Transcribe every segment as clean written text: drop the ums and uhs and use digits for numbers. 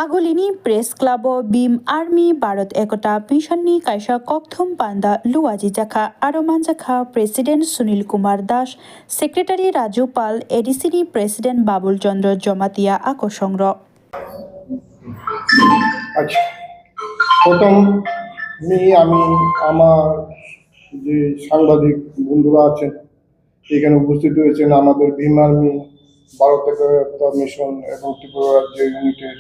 Agolini Press Club Bim Army Bharat Ekota Mishonni Kaisa Kokthum Panda Luaji Jakha Aroman Jakha President Sunil Kumar Das Secretary Raju Pal ADCD President Babul Chandra Jomatia Akosongro আচ্ছা, প্রথম আমি আমার যে সাংবাদিক বন্ধুরা আছেন এখানে উপস্থিত হয়েছেন, আমাদের ভীম আর্মি ভারত একতা মিশন এবং ত্রিপুরা রাজ্য ইউনিটের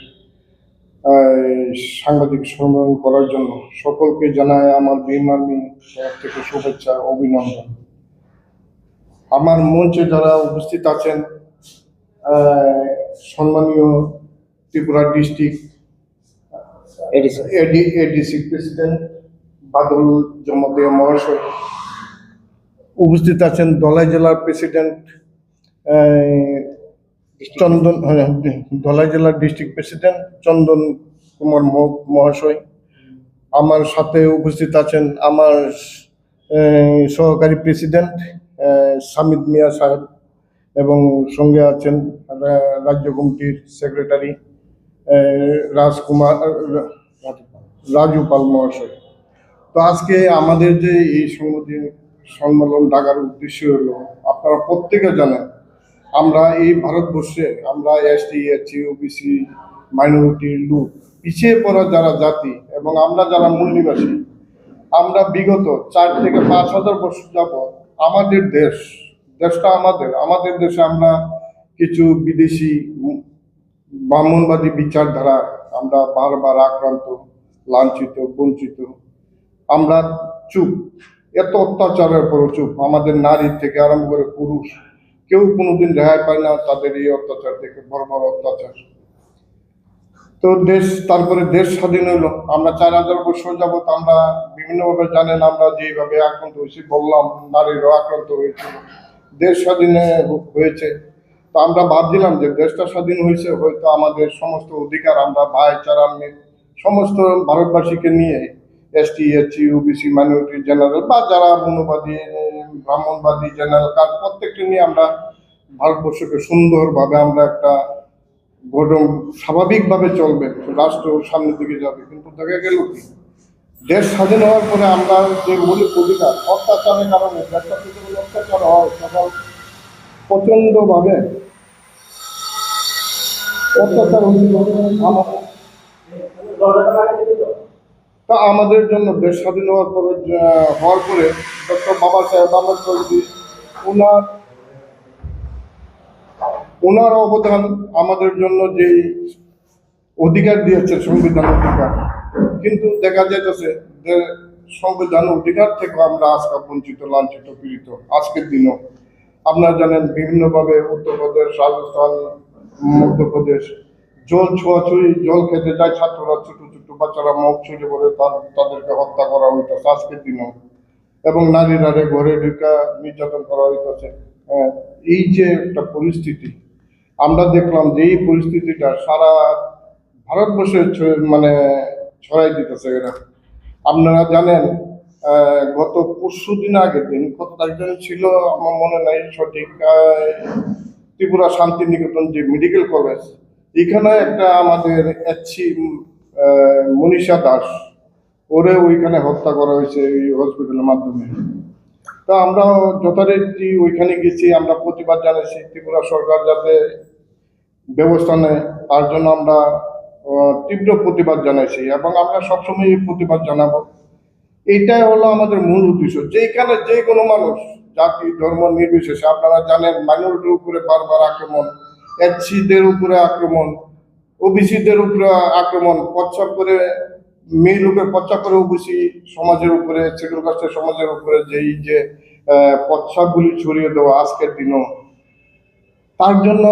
সাংবাদিক সম্মেলন করার জন্য সকলকে জানায় আমার ভীম আর্মি তরফ থেকে শুভেচ্ছা অভিনন্দন। আমার মঞ্চে যারা উপস্থিত আছেন সম্মানীয় ত্রিপুরা ডিস্ট্রিক্ট এডিসি প্রেসিডেন্ট বাদল জমাতিয়া মহাশয়, উপস্থিত আছেন ধলাই জেলার প্রেসিডেন্ট ধলাই জেলার ডিস্ট্রিক্ট প্রেসিডেন্ট চন্দন কুমার মহাশয়, আমার সাথে উপস্থিত আছেন আমার সহকারী প্রেসিডেন্ট সামিদ মিয়া সাহেব এবং সঙ্গে আছেন রাজ্য কমিটির সেক্রেটারি রাজু পাল মহাশয়। তো আজকে আমাদের যে এই সম্মেলন ডাকার উদ্দেশ্য হলো, আপনারা প্রত্যেকে জানেন আমরা এই ভারতবর্ষে আমরা এসটি এসসি ওবিসি মাইনরিটির লোক পিছিয়ে পড়া যারা জাতি এবং আমরা যারা মূল নিবাসী, আমরা বিগত 4 থেকে 5,000 বছর যাবৎ আমাদের দেশটা আমাদের দেশে আমরা কিছু বিদেশি ব্রাহ্মণবাদী বিচারধারা আমরা বারবার আক্রান্ত, লাঞ্ছিত, বঞ্চিত, আমরা চুপ, এত অত্যাচারের পরও চুপ। আমাদের নারী থেকে আরম্ভ করে পুরুষ কেউ কোনোদিন রেহাই পায় না তাদের এই অত্যাচার থেকে, বড় বড় অত্যাচার। তো তারপরে দেশ স্বাধীন হইলো, আমরা 4,000 বছর যাবৎ আমরা বিভিন্নভাবে জানেন আমরা যেভাবে আক্রান্ত হয়েছি, বললাম নারীরাও আক্রান্ত হয়েছিল, দেশ স্বাধীন হয়েছে। তো আমরা ভাবছিলাম যে দেশটা স্বাধীন হয়েছে, হয়তো আমাদের সমস্ত অধিকার আমরা ভাইচারা সমস্ত ভারতবাসীকে নিয়ে ST SC OBC minority general বা যারা মনোবাদী ব্রাহ্মণবাদী জেনারেল কাজ প্রত্যেককে নিয়ে আমরা ভারতবর্ষকে সুন্দরভাবে আমরা একটা স্বাভাবিকভাবে চলবে, রাষ্ট্র সামনের দিকে যাবে। কিন্তু দেখা গেল কি, দেশ স্বাধীন হওয়ার পরে আমরা যে মৌলিক অধিকার অত্যাচারের কারণে দেশটা থেকে অত্যাচার হয় তখন প্রচন্ডভাবে অত্যাচার তা আমাদের জন্য দেশ স্বাধীন হওয়ার পরে ডক্টর বাবা সাহেব আম্বেদকর ওনার অবদান আমাদের জন্য যে অধিকার দিয়েছে সংবিধান অধিকার, কিন্তু দেখা যাইতেছে যে সংবিধান অধিকার থেকে আমরা আজকে বঞ্চিত, লাঞ্ছিত, পীড়িত। আজকের দিনও আপনারা জানেন বিভিন্নভাবে উত্তরপ্রদেশ, রাজস্থান, মধ্যপ্রদেশ জল ছোঁয়াছুঁই, জল খেতে যায় ছাত্ররা, ছোট ছোট বাচ্চারা মুখ ছুঁড়ে পড়ে তাদেরকে হত্যা করা হইতেছে আজকের দিনও, এবং নারীরা ঘরে ঢুকা নির্যাতন করা হইতেছে। এই যে একটা পরিস্থিতি আমরা দেখলাম যে এই পরিস্থিতিটা সারা ভারতবর্ষে ছড়াই দিতেছে এরা। আপনারা জানেন গত পরশু দিন আগের দিন, কত তারিখ ছিল আমার মনে নাই সঠিক, ত্রিপুরা শান্তিনিকেতন যে মেডিকেল কলেজ, এখানে একটা আমাদের মনীষা দাস ওরে ওইখানে হত্যা করা হয়েছে এই হসপিটালের মাধ্যমে। তা আমরা যথারীতি ওইখানে গেছি, আমরা প্রতিবাদ জানাইছি ত্রিপুরা সরকার যাতে ব্যবস্থা নেয়, তার জন্য আমরা তীব্র প্রতিবাদ জানাইছি এবং আমরা সবসময় এই প্রতিবাদ জানাবো। এইটাই হলো আমাদের মূল উদ্দেশ্য। যেখানে যে কোনো মানুষ জাতি ধর্ম নির্বিশেষে, আপনারা জানেন মাইনরিটির উপরে বারবার আক্রমণ, এসসিদের উপরে আক্রমণ, ওবিসিদের উপরে আক্রমণ, প্রচ্ছাপ করে মেয়ে লোকের প্রচ্ছাপ করে ওবিসি সমাজের উপরে, শিডিউল কাস্টের সমাজের উপরে যে প্রচ্ছাপগুলি ছড়িয়ে দেওয়া আজকের দিনও, তার জন্য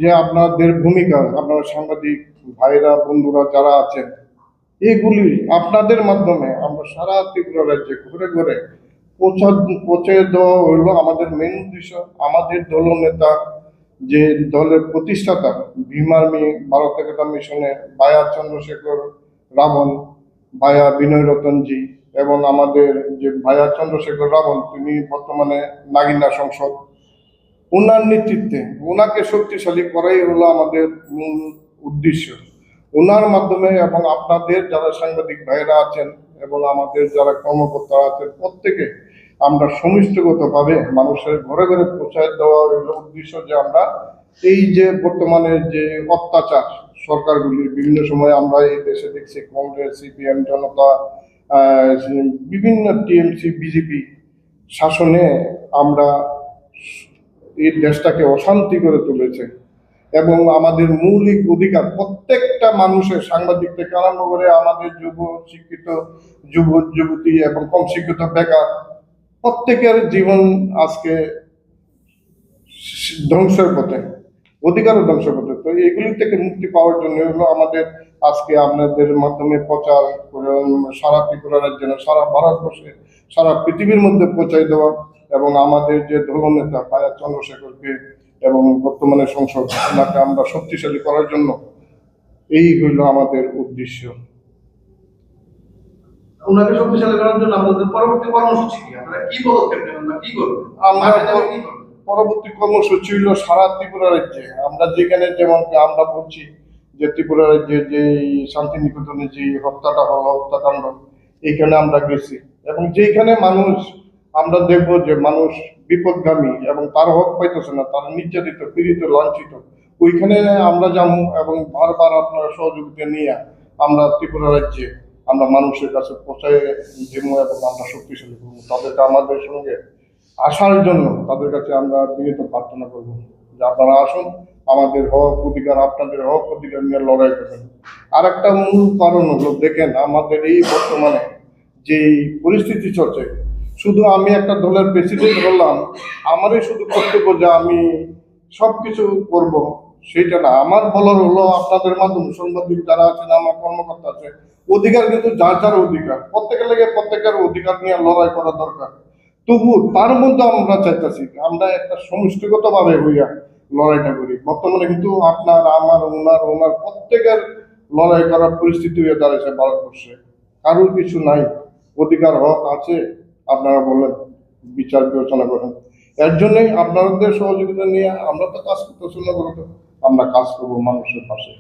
যে আপনাদের ভূমিকা, আপনার সাংবাদিক ভাইরা বন্ধুরা যারা আছেন, এগুলি আপনাদের মাধ্যমে আমরা সারা ত্রিপুরা রাজ্যে ঘুরে ঘুরে পৌঁছে দেওয়া হইলো আমাদের মেন উদ্দেশ্য। আমাদের দলনেতা যে দলের প্রতিষ্ঠাতা ভীম আর্মি ভারত একতা মিশনের ভায়া চন্দ্রশেখর রাবণ, ভায়া বিনয় রতনজি এবং আমাদের যে ভায়া চন্দ্রশেখর রাবণ, তিনি বর্তমানে নাগিনা সংসদ, ওনার নেতৃত্বে ওনাকে শক্তিশালী করাই হলো আমাদের মূল উদ্দেশ্য। ওনার মাধ্যমে এবং আপনাদের যারা সাংবাদিক ভাইয়েরা আছেন এবং আমাদের যারা কর্মকর্তারা আছেন প্রত্যেকে আমরা সমষ্টিগতভাবে মানুষের ঘরে ঘরে পৌঁছায় দেওয়া হলো উদ্দেশ্য, যে আমরা এই যে বর্তমানে যে অত্যাচার সরকারগুলি বিভিন্ন সময় আমরা এই দেশে দেখছি, কংগ্রেস, সিপিএম, জনতা, বিভিন্ন টিএমসি, বিজেপি শাসনে আমরা এই দেশটাকে অশান্তি করে তুলেছে এবং আমাদের মৌলিক অধিকার প্রত্যেকটা মানুষের, সাংবাদিক থেকে আরম্ভ করে আমাদের শিক্ষিত যুবতী এবং কম শিক্ষিত বেকার প্রত্যেকের জীবন আজকে ধ্বংসের পথে, অধিকারও ধ্বংসের পথে। তো এগুলি থেকে মুক্তি পাওয়ার জন্য হলো আমাদের আজকে আপনাদের মাধ্যমে প্রচার করে সারা ত্রিপুরা রাজ্যে না, সারা ভারতবর্ষে, সারা পৃথিবীর মধ্যে পৌঁছাই দেওয়া এবং আমাদের যে দলনেতা পায়া চন্দ্রশেখরকে এবং বর্তমানে সংসদ ওনাকে আমরা শক্তিশালী করার জন্য এই হইল আমাদের উদ্দেশ্য। ওনাকে শক্তিশালী করার জন্য আপনাদের পরবর্তী কর্মসূচি কি? আপনারা কি পদক্ষেপ নেবেন বা কি করবেন? আমরা পরবর্তী কর্মসূচি হইল সারা ত্রিপুরা রাজ্যে আমরা যেখানে, যেমন আমরা বলছি যে ত্রিপুরা রাজ্যে যে শান্তিনিকেতনে যে হত্যাটা হলো, হত্যাকাণ্ড, এইখানে আমরা গেছি এবং যেখানে মানুষ আমরা দেখবো যে মানুষ বিপদগামী এবং তার হক পাইতেছে না, তারা নির্যাতিত, পীড়িত, লাঞ্ছিত, ওইখানে আমরা যাবো এবং বারবার আপনারা সহযোগিতা নিয়ে আমরা ত্রিপুরা রাজ্যে আমরা মানুষের কাছে পৌঁছায় দেবো এবং আমরা শক্তিশালী করবো। তাদেরকে আমাদের সঙ্গে আসার জন্য তাদের কাছে আমরা বিনীত প্রার্থনা করবো যে আপনারা আসুন, আমাদের হক অধিকার, আপনাদের হক অধিকার নিয়ে লড়াই করবেন। আর একটা মূল কারণ হলো, দেখেন আমাদের এই বর্তমানে যে পরিস্থিতি চলছে, শুধু আমি একটা দলের প্রেসিডেন্ট হলাম, আমারই শুধু কর্তব্য যে আমি সবকিছু করব সেটা না। আমার বলার হলো আপনাদের মাধ্যমে সাংবাদিক যারা আছেন, আমার কর্মকর্তা আছে, অধিকার কিন্তু যার যার অধিকার, প্রত্যেকের লেগে প্রত্যেকের অধিকার নিয়ে লড়াই করা দরকার। তবু তার মধ্যে আমরা চাইতেছি আমরা একটা সমষ্টিগতভাবে হইয়া লড়াইটা করি। বর্তমানে কিন্তু আপনার, আমার, ওনার প্রত্যেকের লড়াই করার পরিস্থিতি হয়ে দাঁড়িয়েছে ভারতবর্ষে। কারোর কিছু নাই, অধিকার হক আছে, আপনারা বলেন, বিচার বিবেচনা করেন। এর জন্যই আপনাদের সহযোগিতা নিয়ে আমরা তো কাজ করতেছি না, আমরা কাজ করবো মানুষের পাশে।